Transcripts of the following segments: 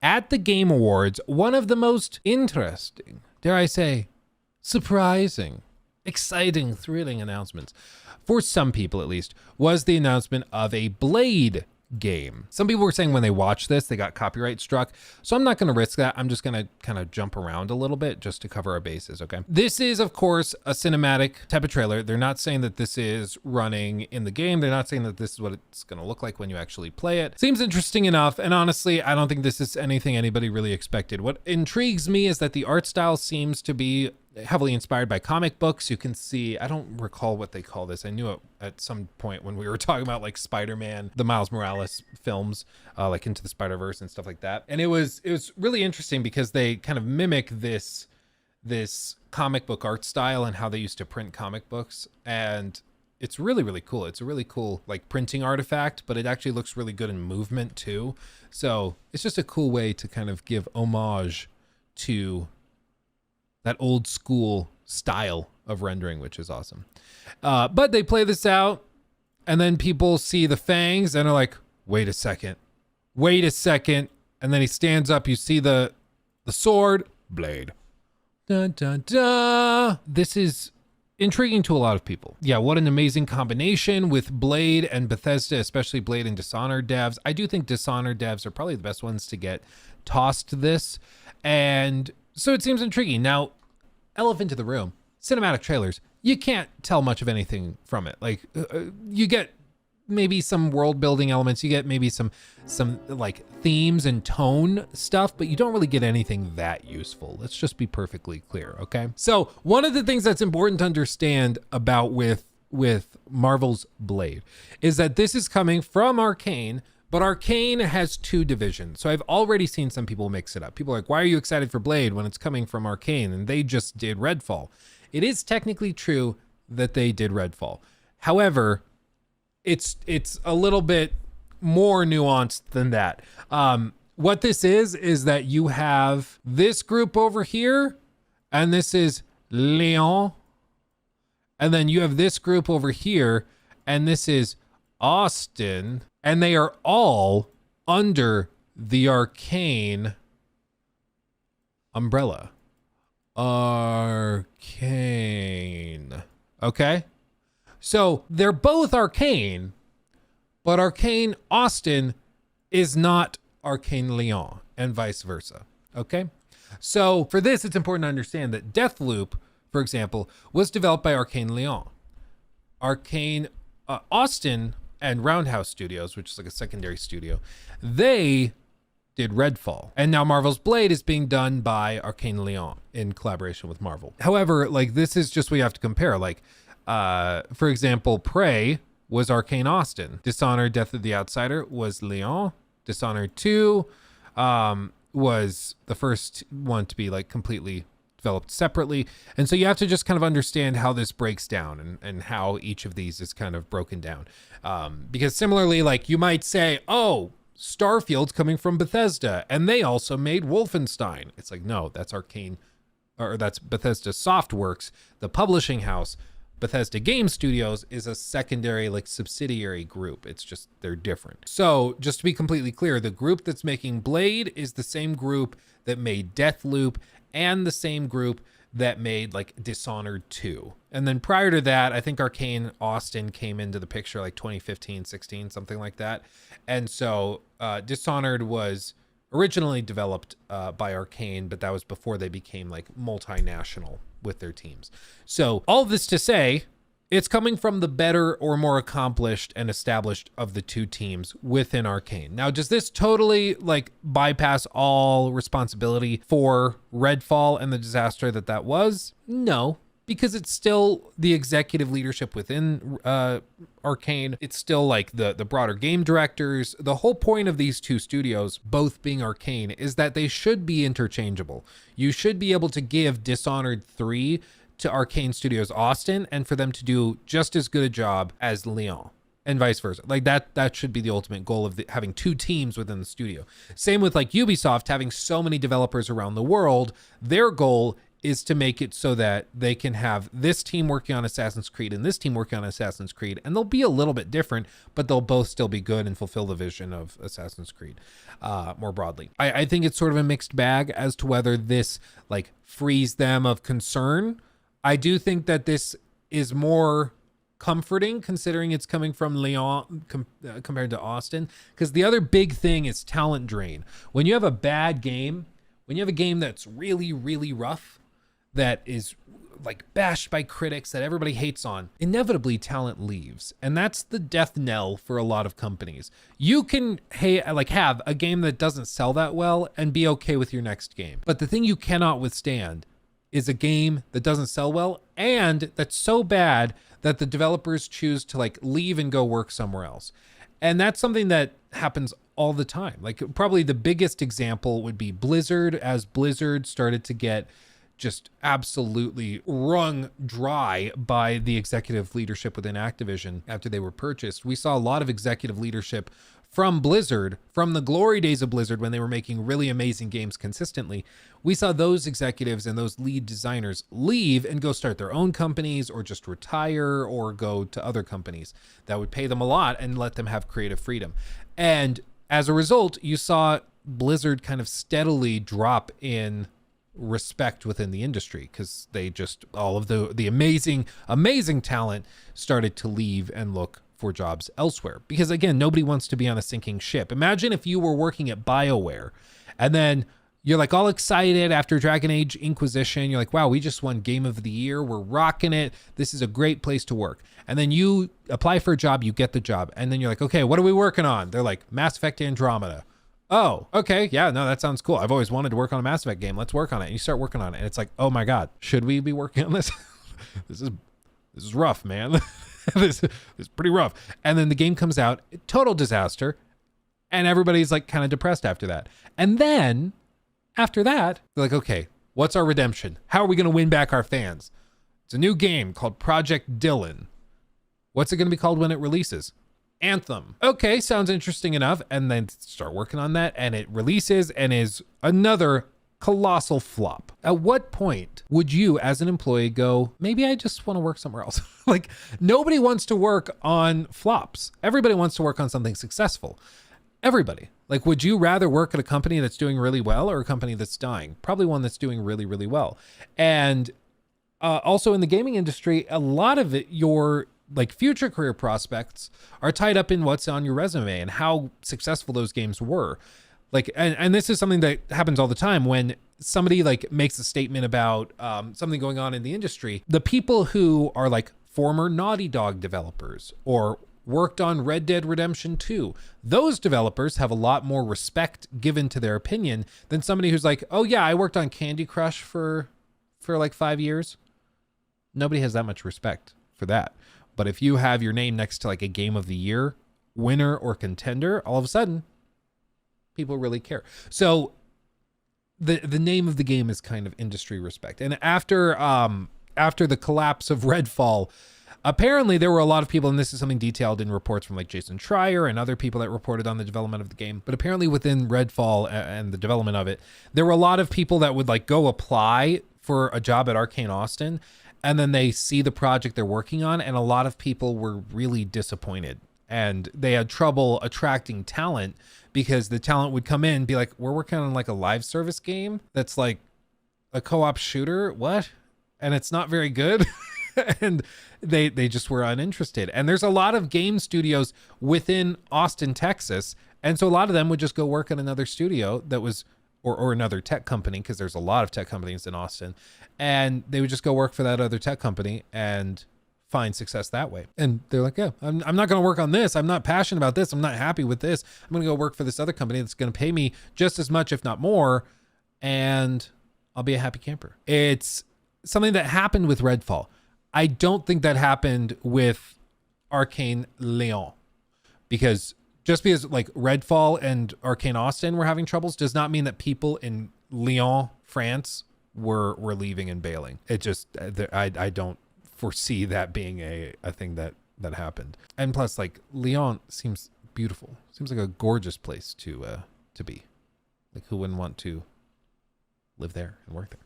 at the Game Awards, one of the most interesting, dare I say, surprising, exciting, thrilling announcements, for some people at least, was the announcement of a Blade game. Some people were saying when they watched this, they got copyright struck. So I'm not going to risk that. I'm just going to kind of jump around a little bit just to cover our bases, okay? This is, of course, a cinematic type of trailer. They're not saying that this is running in the game. They're not saying that this is what it's going to look like when you actually play it. Seems interesting enough. And honestly, I don't think this is anything anybody really expected. What intrigues me is that the art style seems to be heavily inspired by comic books. You can see, I don't recall what they call this. I knew it at some point when we were talking about like Spider-Man, the Miles Morales films, like Into the Spider-Verse and stuff like that. And it was really interesting because they kind of mimic this comic book art style and how they used to print comic books. And it's really, really cool. It's a really cool like printing artifact, but it actually looks really good in movement too. So it's just a cool way to kind of give homage to that old school style of rendering, which is awesome. But they play this out and then people see the fangs and are like, wait a second. And then he stands up. You see the sword, Blade. Dun, dun, dun. This is intriguing to a lot of people. Yeah, what an amazing combination with Blade and Bethesda, especially Blade and Dishonored devs. I do think Dishonored devs are probably the best ones to get tossed to this. And so it seems intriguing. Now, elephant in the room, cinematic trailers, you can't tell much of anything from it. Like you get maybe some world building elements, you get maybe some like themes and tone stuff, but you don't really get anything that useful. Let's just be perfectly clear, okay? So one of the things that's important to understand about with Marvel's Blade is that this is coming from Arkane, but Arcane has two divisions. So I've already seen some people mix it up. People are like, why are you excited for Blade when it's coming from Arcane? And they just did Redfall. It is technically true that they did Redfall. However, it's a little bit more nuanced than that. What this is that you have this group over here, and this is Leon. And then you have this group over here, and this is Austin. And they are all under the Arcane umbrella. Arcane. Okay? So they're both Arcane, but Arcane Austin is not Arcane Leon, and vice versa. Okay? So for this, it's important to understand that Deathloop, for example, was developed by Arcane Leon. Arcane Austin and Roundhouse Studios, which is like a secondary studio, they did Redfall. And now Marvel's Blade is being done by Arcane Leon in collaboration with Marvel. However, like this is just what you have to compare. Like, for example, Prey was Arcane Austin. Dishonored Death of the Outsider was Leon. Dishonored 2 was the first one to be like completely developed separately. And so you have to just kind of understand how this breaks down and how each of these is kind of broken down. Because similarly, like you might say, oh, Starfield's coming from Bethesda and they also made Wolfenstein. It's like, no, that's Arcane, or that's Bethesda Softworks, the publishing house. Bethesda Game Studios is a secondary, like subsidiary group. It's just, they're different. So just to be completely clear, the group that's making Blade is the same group that made Deathloop and the same group that made like Dishonored 2. And then prior to that, I think Arcane Austin came into the picture like 2015, 16, something like that. And so Dishonored was originally developed by Arcane, but that was before they became like multinational with their teams. So all this to say, it's coming from the better or more accomplished and established of the two teams within Arcane. Now, does this totally like bypass all responsibility for Redfall and the disaster that was? No, because it's still the executive leadership within Arcane. It's still like the broader game directors. The whole point of these two studios, both being Arcane, is that they should be interchangeable. You should be able to give Dishonored 3 to Arcane Studios Austin and for them to do just as good a job as Leon, and vice versa. Like that should be the ultimate goal of having two teams within the studio. Same with like Ubisoft having so many developers around the world. Their goal is to make it so that they can have this team working on Assassin's Creed and this team working on Assassin's Creed, and they'll be a little bit different, but they'll both still be good and fulfill the vision of Assassin's Creed more broadly. I think it's sort of a mixed bag as to whether this like frees them of concern. I do think that this is more comforting considering it's coming from Lyon compared to Austin, because the other big thing is talent drain. When you have a bad game, when you have a game that's really, really rough, that is like bashed by critics, that everybody hates on, inevitably talent leaves. And that's the death knell for a lot of companies. You can have a game that doesn't sell that well and be okay with your next game. But the thing you cannot withstand is a game that doesn't sell well and that's so bad that the developers choose to like leave and go work somewhere else. And that's something that happens all the time. Like probably the biggest example would be Blizzard. As Blizzard started to get just absolutely wrung dry by the executive leadership within Activision after they were purchased, we saw a lot of executive leadership from Blizzard, from the glory days of Blizzard when they were making really amazing games consistently. We saw those executives and those lead designers leave and go start their own companies or just retire or go to other companies that would pay them a lot and let them have creative freedom. And as a result, you saw Blizzard kind of steadily drop in respect within the industry because they just, all of the amazing talent started to leave and look for jobs elsewhere. Because again, nobody wants to be on a sinking ship. Imagine if you were working at BioWare and then you're like all excited after Dragon Age Inquisition. You're like, wow, we just won Game of the Year. We're rocking it. This is a great place to work. And then you apply for a job, you get the job. And then you're like, okay, what are we working on? They're like, Mass Effect Andromeda. Oh, okay. Yeah, no, that sounds cool. I've always wanted to work on a Mass Effect game. Let's work on it. And you start working on it. And it's like, oh my God, should we be working on this? This is rough, man. This is pretty rough. And then the game comes out, total disaster. And everybody's like kind of depressed after that. And then after that, they're like, okay, what's our redemption? How are we going to win back our fans? It's a new game called Project Dylan. What's it going to be called when it releases? Anthem. Okay, sounds interesting enough. And then start working on that. And it releases and is another colossal flop. At what point would you as an employee go, maybe I just want to work somewhere else? Like nobody wants to work on flops. Everybody wants to work on something successful. Everybody. Like, would you rather work at a company that's doing really well or a company that's dying? Probably one that's doing really, really well. And also in the gaming industry, a lot of it, your like future career prospects are tied up in what's on your resume and how successful those games were. Like, and this is something that happens all the time when somebody like makes a statement about something going on in the industry. The people who are like former Naughty Dog developers or worked on Red Dead Redemption 2, those developers have a lot more respect given to their opinion than somebody who's like, oh yeah, I worked on Candy Crush for like 5 years. Nobody has that much respect for that. But if you have your name next to like a Game of the Year winner or contender, all of a sudden people really care. So the name of the game is kind of industry respect. And after the collapse of Redfall, apparently there were a lot of people, and this is something detailed in reports from like Jason Schreier and other people that reported on the development of the game, but apparently within Redfall and the development of it, there were a lot of people that would like go apply for a job at Arcane Austin, and then they see the project they're working on, and a lot of people were really disappointed. And they had trouble attracting talent because the talent would come in and be like, we're working on like a live service game that's like a co-op shooter. What? And it's not very good. And they just were uninterested. And there's a lot of game studios within Austin, Texas. And so a lot of them would just go work at another studio that was, or another tech company, because there's a lot of tech companies in Austin. And they would just go work for that other tech company and find success that way. And they're like, yeah, I'm not going to work on this. I'm not passionate about this. I'm not happy with this. I'm going to go work for this other company that's going to pay me just as much, if not more. And I'll be a happy camper. It's something that happened with Redfall. I don't think that happened with Arcane Lyon, because just because like Redfall and Arcane Austin were having troubles does not mean that people in Lyon, France were leaving and bailing. It just, I don't foresee that being a thing that happened. And plus, like, Lyon seems beautiful. Seems like a gorgeous place to be. Like, who wouldn't want to live there and work there?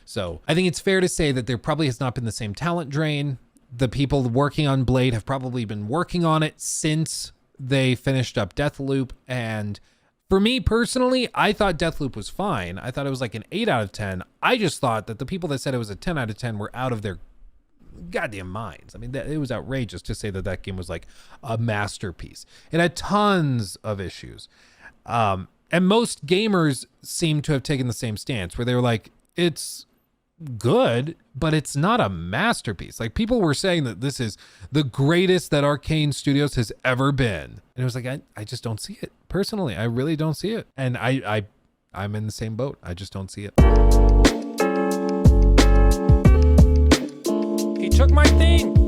So I think it's fair to say that there probably has not been the same talent drain. The people working on Blade have probably been working on it since they finished up Deathloop. And for me personally, I thought Deathloop was fine. I thought it was like an 8 out of 10. I just thought that the people that said it was a 10 out of 10 were out of their goddamn minds. I mean, it was outrageous to say that that game was like a masterpiece. It had tons of issues. And most gamers seem to have taken the same stance where they were like, it's good, but it's not a masterpiece. Like, people were saying that this is the greatest that Arcane Studios has ever been. And it was like, I just don't see it. Personally, I really don't see it. And I'm in the same boat. I just don't see it. He took my thing.